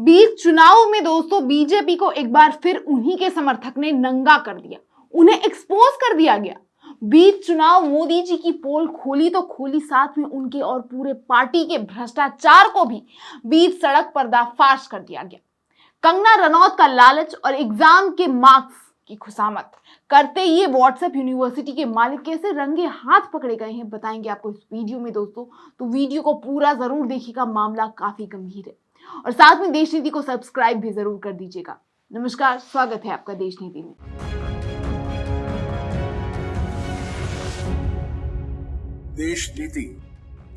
बीच चुनाव में दोस्तों बीजेपी को एक बार फिर उन्हीं के समर्थक ने नंगा कर दिया, उन्हें एक्सपोज कर दिया गया। बीच चुनाव मोदी जी की पोल खोली तो खोली, साथ में उनके और पूरे पार्टी के भ्रष्टाचार को भी बीच सड़क पर्दाफाश कर दिया गया। कंगना रनौत का लालच और एग्जाम के मार्क्स की खुशामत करते ये व्हाट्सएप यूनिवर्सिटी के मालिक कैसे रंगे हाथ पकड़े गए हैं, बताएंगे आपको इस वीडियो में दोस्तों। तो वीडियो को पूरा जरूर देखिएगा, मामला काफी गंभीर है। और साथ में देश नीति को सब्सक्राइब भी जरूर कर दीजिएगा। नमस्कार, स्वागत है आपका देश नीति में। देश नीति,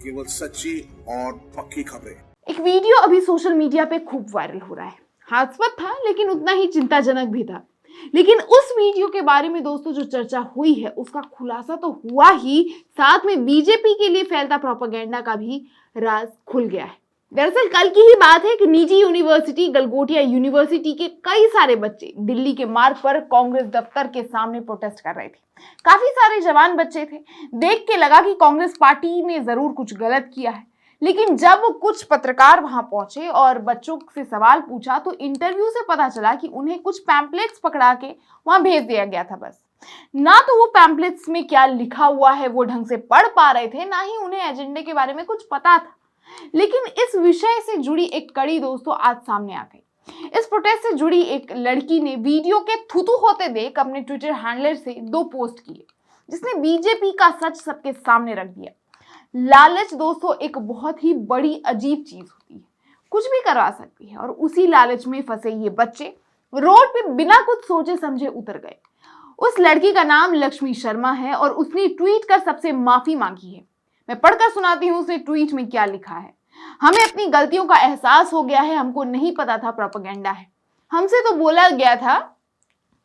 केवल सच्ची और पक्की खबरें। एक वीडियो अभी सोशल मीडिया पे खूब वायरल हो रहा है। हास्यास्पद था लेकिन उतना ही चिंताजनक भी था। लेकिन उस वीडियो के बारे में दोस्तों जो चर्चा हुई है उसका खुलासा तो हुआ ही, साथ में बीजेपी के लिए फैलता प्रोपेगेंडा का भी राज खुल गया है। दरअसल कल की ही बात है कि निजी यूनिवर्सिटी गलगोटिया यूनिवर्सिटी के कई सारे बच्चे दिल्ली के मार्ग पर कांग्रेस दफ्तर के सामने प्रोटेस्ट कर रहे थे। काफी सारे जवान बच्चे थे। देख के लगा कि कांग्रेस पार्टी ने जरूर कुछ गलत किया है। लेकिन जब कुछ पत्रकार वहां पहुंचे और बच्चों से सवाल पूछा तो इंटरव्यू से पता चला कि उन्हें कुछ पैम्पलेट्स पकड़ा के वहां भेज दिया गया था। बस ना तो वो पैम्पलेट्स में क्या लिखा हुआ है वो ढंग से पढ़ पा रहे थे, ना ही उन्हें एजेंडे के बारे में कुछ पता था। लेकिन इस विषय से जुड़ी एक कड़ी दोस्तों आज सामने आ गई। इस प्रोटेस्ट से जुड़ी एक लड़की ने वीडियो के थूथू होते देख अपने ट्विटर हैंडलर से 2 पोस्ट किए, जिसने बीजेपी का सच सबके सामने रख दिया। लालच दोस्तों एक बहुत ही बड़ी अजीब चीज होती है, कुछ भी करवा सकती है। और उसी लालच में फंसे ये बच्चे रोड पे बिना कुछ सोचे समझे उतर गए। उस लड़की का नाम लक्ष्मी शर्मा है और उसने ट्वीट कर सबसे माफी मांगी है। मैं पढ़कर सुनाती हूँ उसने ट्वीट में क्या लिखा है। हमें अपनी गलतियों का एहसास हो गया है, हमको नहीं पता था प्रोपेगेंडा है। हमसे तो बोला गया था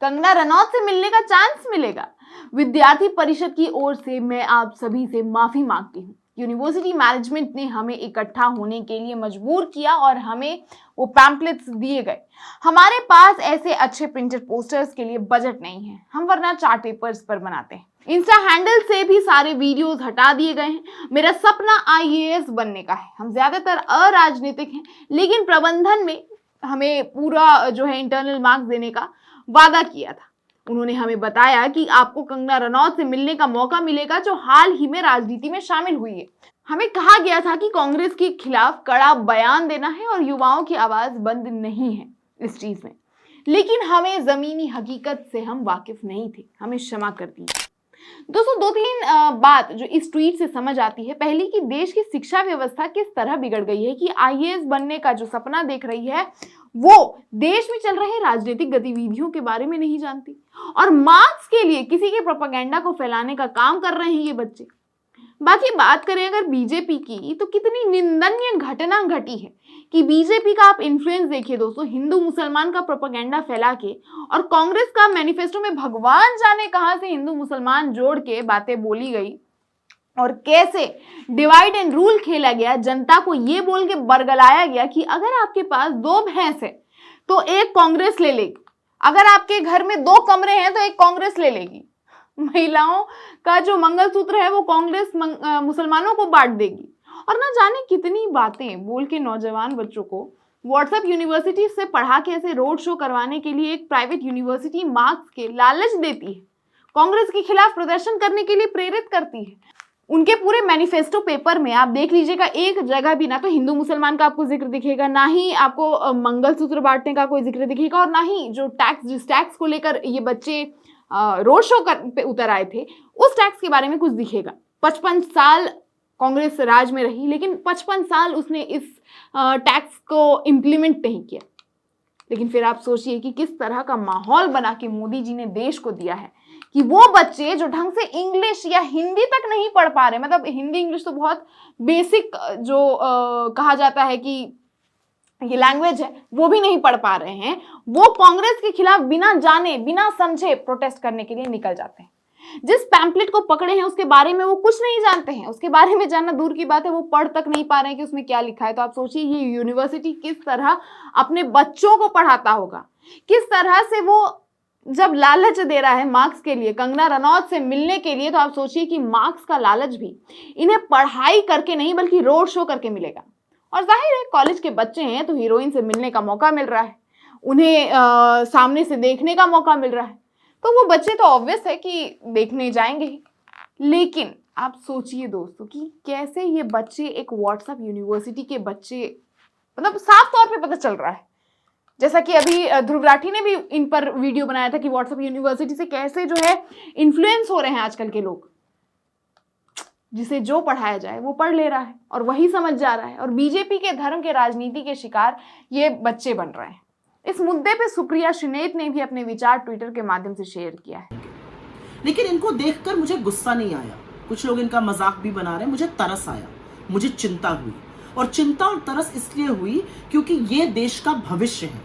कंगना रनौत से मिलने का चांस मिलेगा। विद्यार्थी परिषद की ओर से मैं आप सभी से माफी मांगती हूँ। यूनिवर्सिटी मैनेजमेंट ने हमें इकट्ठा होने के लिए मजबूर किया और हमें वो पैम्पलेट्स दिए गए। हमारे पास ऐसे अच्छे प्रिंटेड पोस्टर्स के लिए बजट नहीं है, हम वरना चार्ट पेपर्स पर बनाते हैं। इंस्टा हैंडल से भी सारे वीडियोस हटा दिए गए हैं। मेरा सपना आईएएस बनने का है। हम ज्यादातर अराजनीतिक हैं, लेकिन प्रबंधन में हमें पूरा जो है इंटरनल मार्क्स देने का वादा किया था। उन्होंने हमें बताया कि आपको कंगना रनौत से मिलने का मौका मिलेगा, जो हाल ही में राजनीति में शामिल हुई है। हमें कहा गया था कि कांग्रेस के खिलाफ कड़ा बयान देना है और युवाओं की आवाज बंद नहीं है इस चीज में। लेकिन हमें जमीनी हकीकत से हम वाकिफ नहीं थे, हमें क्षमा कर दीजिए। दोस्तों 2-3 बात जो इस ट्वीट से समझ आती है। पहली कि देश की शिक्षा व्यवस्था किस तरह बिगड़ गई है कि आईएएस बनने का जो सपना देख रही है वो देश में चल रहे राजनीतिक गतिविधियों के बारे में नहीं जानती और मार्क्स के लिए किसी के प्रोपेगेंडा को फैलाने का काम कर रहे हैं ये बच्चे। बाकी बात करें अगर बीजेपी की, तो कितनी निंदनीय घटना घटी है कि बीजेपी का आप इन्फ्लुएंस देखिए दोस्तों, हिंदू मुसलमान का प्रोपेगेंडा फैला के, और कांग्रेस का मैनिफेस्टो में भगवान जाने कहां से हिंदू मुसलमान जोड़ के बातें बोली गई और कैसे डिवाइड एंड रूल खेला गया। जनता को यह बोल के बरगलाया गया कि अगर आपके पास 2 भैंस है तो एक कांग्रेस ले लेगी, अगर आपके घर में 2 कमरे हैं तो एक कांग्रेस ले लेगी, महिलाओं का जो मंगलसूत्र है वो कांग्रेस मुसलमानों को बांट देगी, और ना जाने कितनी बातें बोल के नौजवान बच्चों को व्हाट्सएप यूनिवर्सिटी से पढ़ा के ऐसे रोड शो करवाने के लिए एक प्राइवेट यूनिवर्सिटी मार्क्स के लालच देती है, कांग्रेस के खिलाफ प्रदर्शन करने के लिए प्रेरित करती है। उनके पूरे मैनिफेस्टो पेपर में आप देख लीजिएगा, एक जगह भी ना तो हिंदू मुसलमान का आपको जिक्र दिखेगा, ना ही आपको मंगलसूत्र बांटने का कोई जिक्र दिखेगा, और ना ही जो जिस टैक्स को लेकर ये बच्चे रोड शो पे उतर आए थे उस टैक्स के बारे में कुछ दिखेगा। 55 साल कांग्रेस राज में रही, लेकिन 55 साल उसने इस टैक्स को इम्प्लीमेंट नहीं किया। लेकिन फिर आप सोचिए कि किस तरह का माहौल बना के मोदी जी ने देश को दिया है कि वो बच्चे जो ढंग से इंग्लिश या हिंदी तक नहीं पढ़ पा रहे, मतलब हिंदी इंग्लिश तो बहुत बेसिक जो कहा जाता है कि ये लैंग्वेज है, वो भी नहीं पढ़ पा रहे हैं, वो कांग्रेस के खिलाफ बिना जाने बिना समझे प्रोटेस्ट करने के लिए निकल जाते हैं। जिस पैम्पलेट को पकड़े हैं उसके बारे में वो कुछ नहीं जानते हैं, उसके बारे में जानना दूर की बात है, वो पढ़ तक नहीं पा रहे हैं कि उसमें क्या लिखा है। तो आप सोचिए ये यूनिवर्सिटी किस तरह अपने बच्चों को पढ़ाता होगा, किस तरह से वो जब लालच दे रहा है मार्क्स के लिए, कंगना रनौत से मिलने के लिए, तो आप सोचिए कि मार्क्स का लालच भी इन्हें पढ़ाई करके नहीं बल्कि रोड शो करके मिलेगा। और जाहिर है कॉलेज के बच्चे हैं तो हीरोइन से मिलने का मौका मिल रहा है, उन्हें सामने से देखने का मौका मिल रहा है, तो वो बच्चे तो ऑब्वियस है कि देखने जाएंगे ही। लेकिन आप सोचिए दोस्तों कि कैसे ये बच्चे एक व्हाट्सएप यूनिवर्सिटी के बच्चे, मतलब साफ तौर पे पता चल रहा है, जैसा कि अभी ध्रुव राठी ने भी इन पर वीडियो बनाया था कि व्हाट्सएप यूनिवर्सिटी से कैसे जो है इन्फ्लुएंस हो रहे हैं आजकल के लोग, जिसे जो पढ़ाया जाए वो पढ़ ले रहा है और वही समझ जा रहा है, और बीजेपी के धर्म के राजनीति के शिकार ये बच्चे बन रहे हैं। इस मुद्दे पे सुप्रिया श्रीनेत ने भी अपने विचार ट्विटर के माध्यम से शेयर किया है। लेकिन इनको देखकर मुझे गुस्सा नहीं आया, कुछ लोग इनका मजाक भी बना रहे हैं, मुझे तरस आया, मुझे चिंता हुई। और चिंता और तरस इसलिए हुई क्योंकि ये देश का भविष्य है,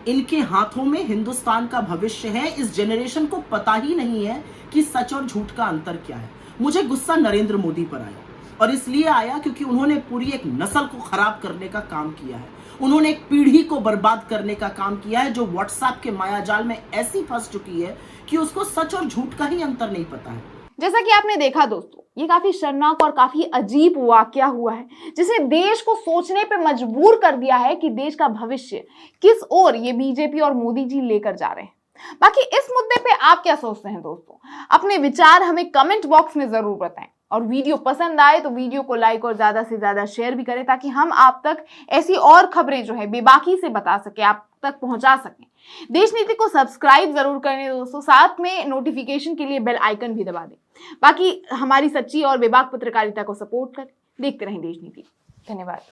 इनके हाथों में हिंदुस्तान का भविष्य है। इस जनरेशन को पता ही नहीं है कि सच और झूठ का अंतर क्या है। मुझे गुस्सा नरेंद्र मोदी पर आया, और इसलिए आया क्योंकि उन्होंने पूरी एक नस्ल को खराब करने का काम किया है, उन्होंने एक पीढ़ी को बर्बाद करने का काम किया है, जो व्हाट्सएप के मायाजाल में ऐसी फंस चुकी है कि उसको सच और झूठ का ही अंतर नहीं पता है। जैसा कि आपने देखा दोस्तों, ये काफी शर्मनाक और काफी अजीब वाकया हुआ है, जिसे देश को सोचने पे मजबूर कर दिया है कि देश का भविष्य किस ओर ये बीजेपी और मोदी जी लेकर जा रहे हैं। बाकी इस मुद्दे पे आप क्या सोचते हैं दोस्तों? अपने विचार हमें कमेंट बॉक्स में जरूर बताएं, और वीडियो पसंद आए तो वीडियो को लाइक और ज्यादा से ज्यादा शेयर भी करें, ताकि हम आप तक ऐसी और खबरें जो है बेबाकी से बता सके, आप तक पहुंचा सकें। देश नीति को सब्सक्राइब जरूर करें दोस्तों, साथ में नोटिफिकेशन के लिए बेल आइकन भी दबा दें। बाकी हमारी सच्ची और बेबाक पत्रकारिता को सपोर्ट करें। देखते रहें देश नीति। धन्यवाद।